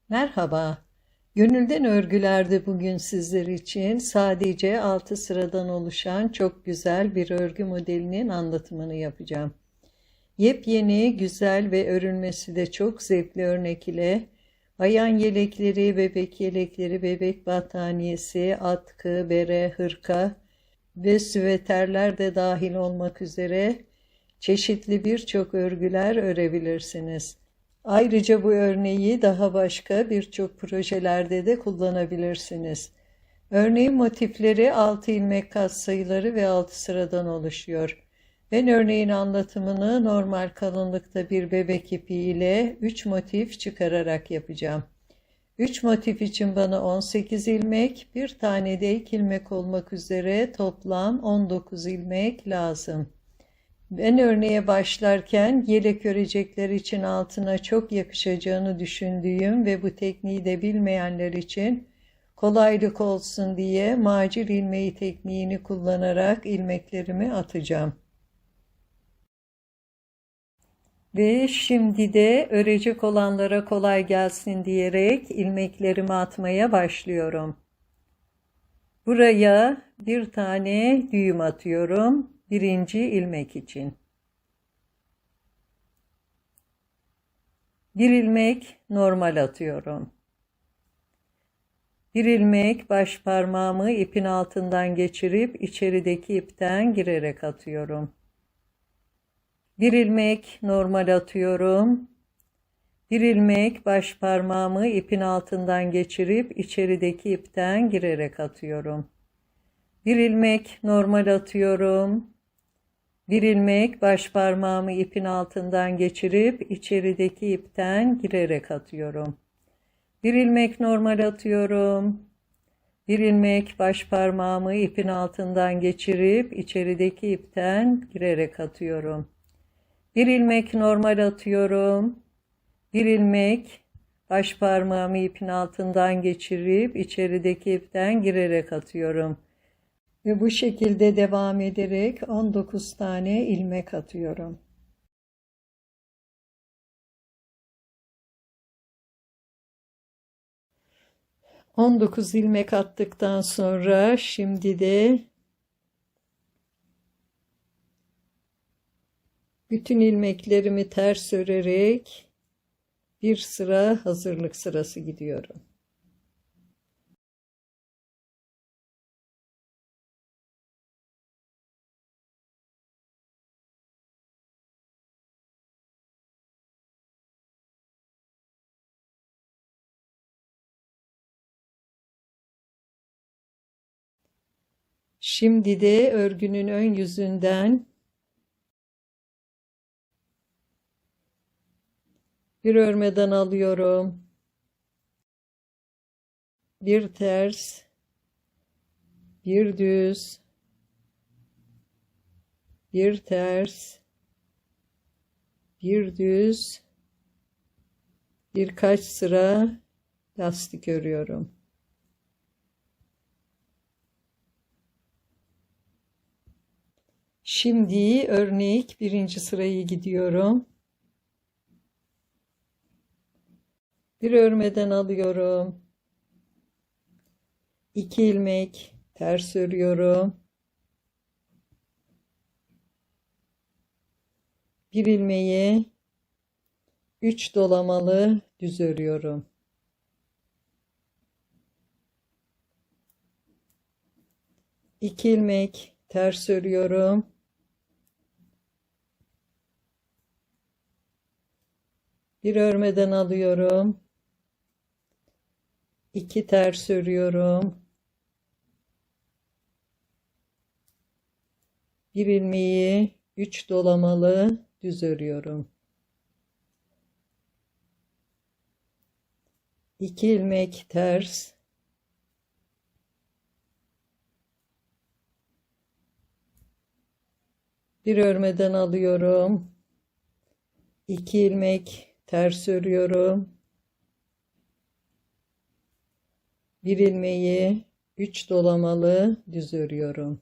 Merhaba. Gönülden örgülerde bugün sizler için sadece 6 sıradan oluşan çok güzel bir örgü modelinin anlatımını yapacağım. Yepyeni, güzel ve örülmesi de çok zevkli örnek ile bayan yelekleri, bebek yelekleri, bebek battaniyesi, atkı, bere, hırka ve süveterler de dahil olmak üzere çeşitli birçok örgüler örebilirsiniz. Ayrıca bu örneği daha başka birçok projelerde de kullanabilirsiniz. Örneğin motifleri 6 ilmek katsayıları ve 6 sıradan oluşuyor. Ben örneğin anlatımını normal kalınlıkta bir bebek ipi ile 3 motif çıkararak yapacağım. 3 motif için bana 18 ilmek, bir tane de 2 ilmek olmak üzere toplam 19 ilmek lazım. Ben örneğe başlarken yelek örecekler için altına çok yakışacağını düşündüğüm ve bu tekniği de bilmeyenler için kolaylık olsun diye macir ilmeği tekniğini kullanarak ilmeklerimi atacağım. Ve şimdi de örecek olanlara kolay gelsin diyerek ilmeklerimi atmaya başlıyorum. Buraya bir tane düğüm atıyorum. Birinci ilmek için. Bir ilmek normal atıyorum. Bir ilmek baş parmağımı ipin altından geçirip içerideki ipten girerek atıyorum. Bir ilmek normal atıyorum. Bir ilmek baş parmağımı ipin altından geçirip içerideki ipten girerek atıyorum. Bir ilmek normal atıyorum. Bir ilmek baş parmağımı ipin altından geçirip içerideki ipten girerek atıyorum. Bir ilmek normal atıyorum. Bir ilmek baş parmağımı ipin altından geçirip içerideki ipten girerek atıyorum. Bir ilmek normal atıyorum. Bir ilmek baş parmağımı ipin altından geçirip içerideki ipten girerek atıyorum. Ve bu şekilde devam ederek 19 tane ilmek atıyorum. ...19 ilmek attıktan sonra şimdi de bütün ilmeklerimi ters örerek bir sıra hazırlık sırası gidiyorum. Şimdi de örgünün ön yüzünden bir örmeden alıyorum. Bir ters, bir düz, bir ters, bir düz, birkaç sıra lastik örüyorum. Şimdi örnek birinci sırayı gidiyorum. Bir örmeden alıyorum. 2 ilmek ters örüyorum. Bir ilmeği 3 dolamalı düz örüyorum. İki ilmek ters örüyorum. Bir örmeden alıyorum. 2 ters örüyorum. Bir ilmeği 3 dolamalı düz örüyorum. 2 ilmek ters. Bir örmeden alıyorum. 2 ilmek ters örüyorum. Bir ilmeği 3 dolamalı düz örüyorum.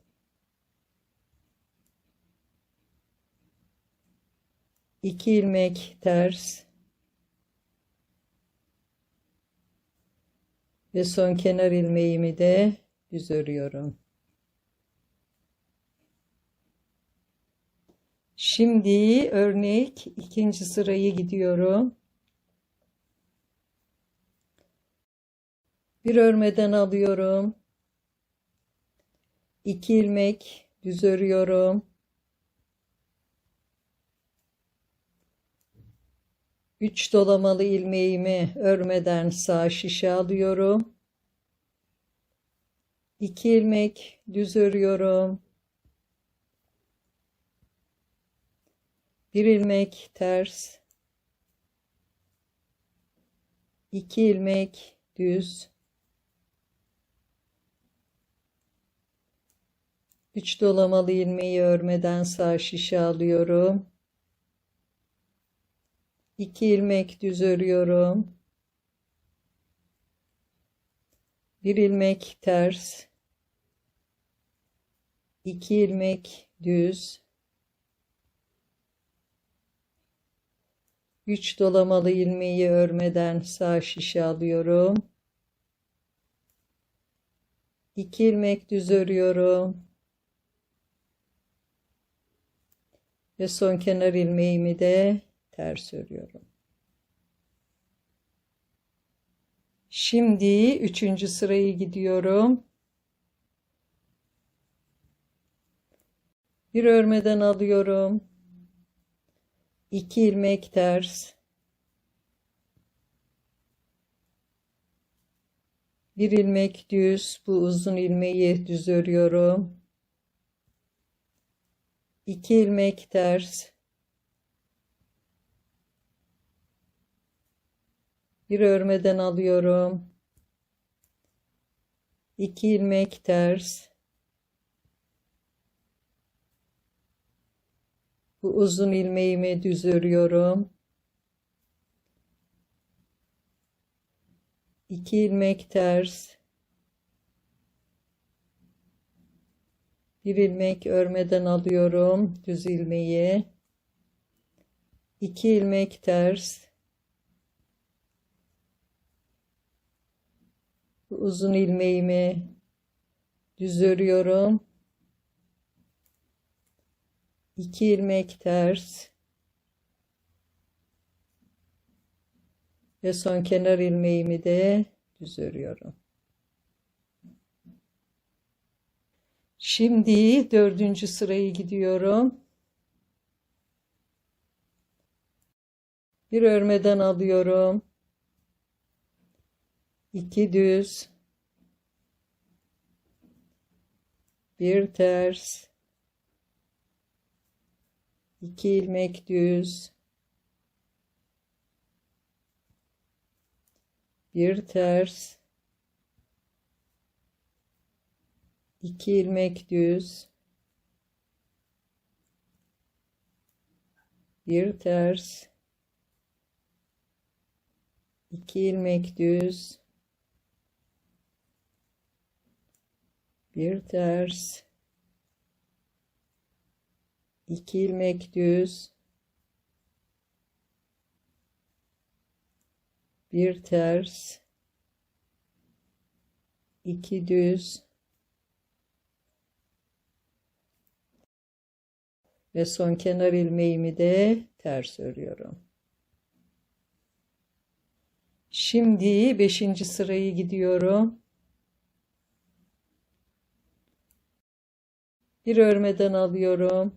2 ilmek ters. Ve son kenar ilmeğimi de düz örüyorum. Şimdi örnek ikinci sırayı gidiyorum. Bir örmeden alıyorum. 2 ilmek düz örüyorum. 3 dolamalı ilmeğimi örmeden sağ şişe alıyorum. 2 ilmek düz örüyorum. 1 ilmek ters. 2 ilmek düz. 3 dolamalı ilmeği örmeden sağ şişe alıyorum. 2 ilmek düz örüyorum. 1 ilmek ters. 2 ilmek düz. 3 dolamalı ilmeği örmeden sağ şişe alıyorum. 2 ilmek düz örüyorum. Ve son kenar ilmeğimi de ters örüyorum. Şimdi üçüncü sırayı gidiyorum. Bir örmeden alıyorum. 2 ilmek ters. 1 ilmek düz. Bu uzun ilmeği düz örüyorum. 2 ilmek ters. Bir örmeden alıyorum. 2 ilmek ters. Bu uzun ilmeğimi düz örüyorum. 2 ilmek ters. Bir ilmek örmeden alıyorum düz ilmeği. 2 ilmek ters. Bu uzun ilmeğimi düz örüyorum. 2 ilmek ters. Ve son kenar ilmeğimi de düz örüyorum. Şimdi dördüncü sırayı gidiyorum. Bir örmeden alıyorum. 2 düz. 1 ters. 2 ilmek düz. 1 ters. 2 ilmek düz. 1 ters. 2 ilmek düz. 1 ters. 2 ilmek düz. 1 ters. 2 düz. Ve son kenar ilmeğimi de ters örüyorum. Şimdi 5. sırayı gidiyorum. Bir örmeden alıyorum.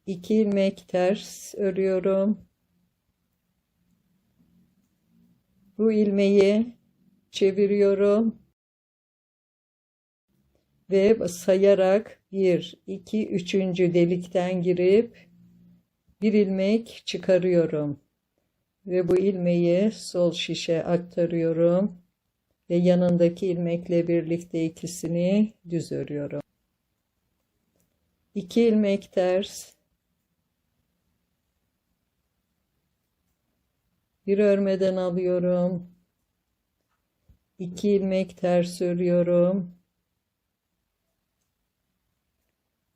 2 ilmek ters örüyorum. Bu ilmeği çeviriyorum. Ve sayarak 1, 2, 3. delikten girip bir ilmek çıkarıyorum. Ve bu ilmeği sol şişe aktarıyorum. Ve yanındaki ilmekle birlikte ikisini düz örüyorum. 2 ilmek ters. Bir örmeden alıyorum. 2 ilmek ters örüyorum.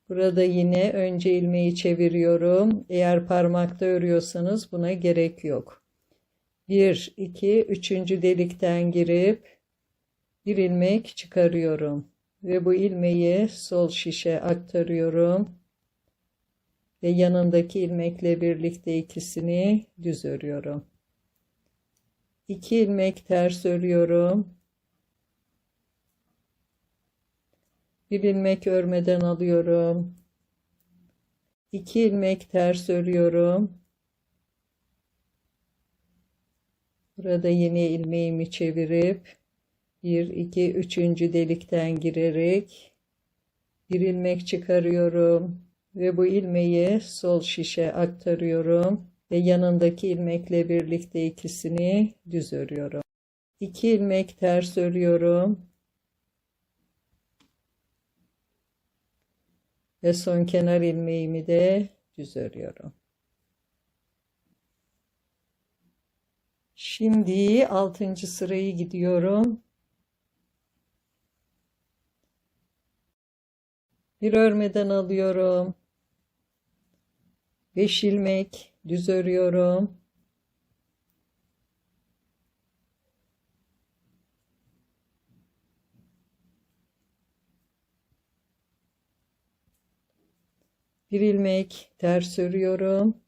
Burada yine önce ilmeği çeviriyorum. Eğer parmakta örüyorsanız buna gerek yok. 1, 2, üçüncü delikten girip bir ilmek çıkarıyorum ve bu ilmeği sol şişe aktarıyorum ve yanındaki ilmekle birlikte ikisini düz örüyorum. 2 ilmek ters örüyorum. Bir ilmek örmeden alıyorum. 2 ilmek ters örüyorum. Burada yine ilmeğimi çevirip 1, 2, üçüncü delikten girerek bir ilmek çıkarıyorum ve bu ilmeği sol şişe aktarıyorum ve yanındaki ilmekle birlikte ikisini düz örüyorum. 2 ilmek ters örüyorum ve son kenar ilmeğimi de düz örüyorum. Şimdi 6. sırayı gidiyorum. Bir örmeden alıyorum. 5 ilmek düz örüyorum. Bir ilmek ters örüyorum.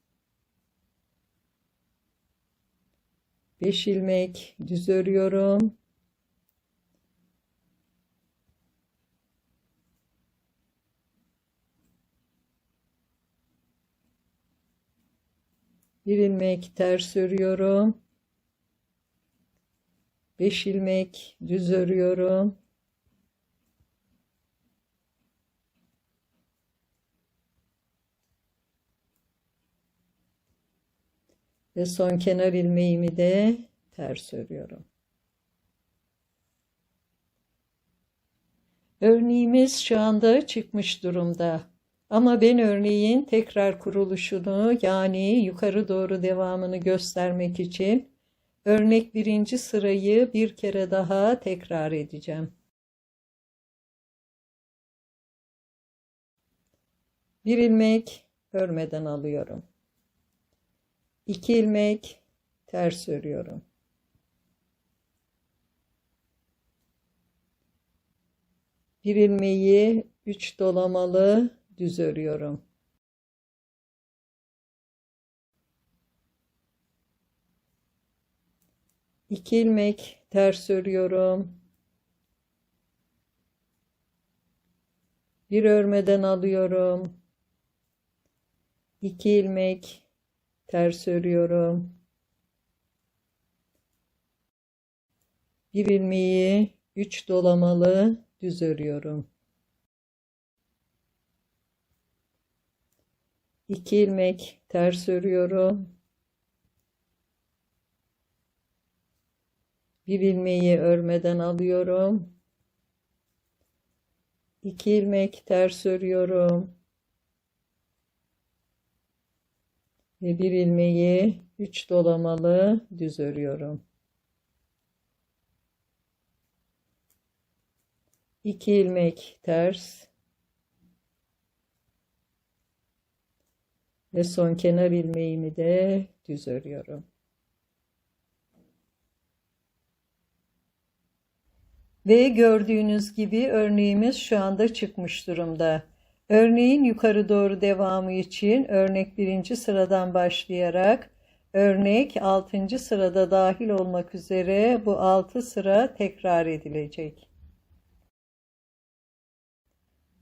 5 ilmek düz örüyorum. Bir ilmek ters örüyorum. 5 ilmek düz örüyorum. Ve son kenar ilmeğimi de ters örüyorum. Örneğimiz şu anda çıkmış durumda. Ama ben örneğin tekrar kuruluşunu, yani yukarı doğru devamını göstermek için örnek 1. sırayı bir kere daha tekrar edeceğim. Bir ilmek örmeden alıyorum. 2 ilmek ters örüyorum. Bir ilmeği 3 dolamalı düz örüyorum. İki ilmek ters örüyorum. Bir örmeden alıyorum. 2 ilmek ters örüyorum. Bir ilmeği 3 dolamalı düz örüyorum. 2 ilmek ters örüyorum. Bir ilmeği örmeden alıyorum. 2 ilmek ters örüyorum. Ve bir ilmeği 3 dolamalı düz örüyorum. 2 ilmek ters ve son kenar ilmeğimi de düz örüyorum. Ve gördüğünüz gibi örneğimiz şu anda çıkmış durumda. Örneğin yukarı doğru devamı için örnek 1. sıradan başlayarak örnek 6. sırada dahil olmak üzere bu 6 sıra tekrar edilecek.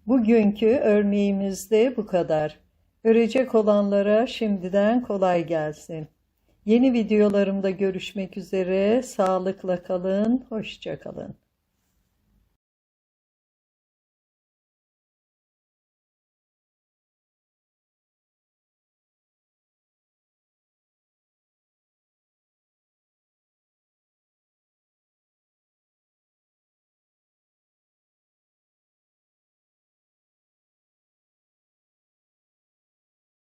Bugünkü örneğimizde bu kadar. Örecek olanlara şimdiden kolay gelsin. Yeni videolarımda görüşmek üzere. Sağlıkla kalın, hoşça kalın.